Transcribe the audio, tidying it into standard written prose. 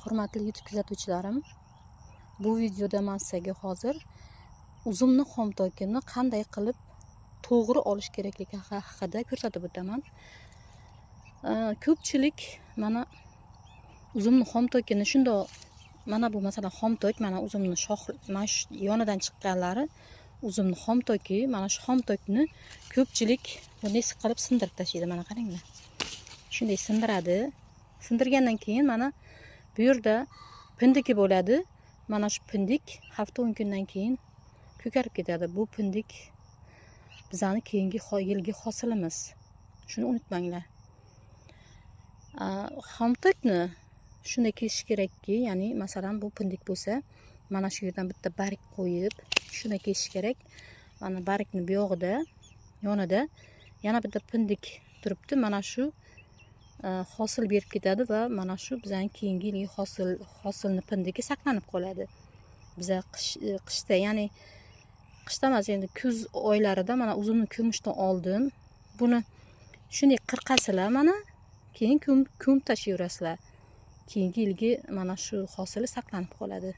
Hurmatli YouTube kuzatuvchilarim, bu videoda men sizga hozir uzumni xom tokini qanday qilib to'g'ri olish kerakligi haqida ko'rsatib o'taman. Ko'pchilik mana uzumni xom tokini shundoq, mana bu masalan xom tok, mana uzumni mana shu yonidan chiqqanlari uzumni xom toki, mana shu xom tokni ko'pchilik bunday qilib sindirib tashlaydi. Mana qaranglar. Shunday sindiradi. Sindirgandan keyin mana bu yerda pindiki bo'ladi. Mana shu pindik hafta 10 kundan keyin ko'karib ketadi. Bu pindik bizning keyingi yilgi hosilimiz. Shuni unutmanglar. Xom tokni shunday kesish kerakki, ya'ni masalan bu pindik bo'lsa, mana shu yerdan bitta barik qo'yib, shunday kesish kerak. Mana barikni bu yog'ida, yonida yana bitta pindik turibdi. Mana shu hosil berib ketadi va mana shu bizning keyingi yilgi hosilni pindiki saqlanib qoladi. Biza qishda, ya'ni qishda emas, endi kuz oylarida mana uzumni ko'mishdan oldin buni shunday qirqasizlar, mana keyin ko'mib tashlayverasizlar. Keyingi yilgi mana shu hosili saqlanib qoladi.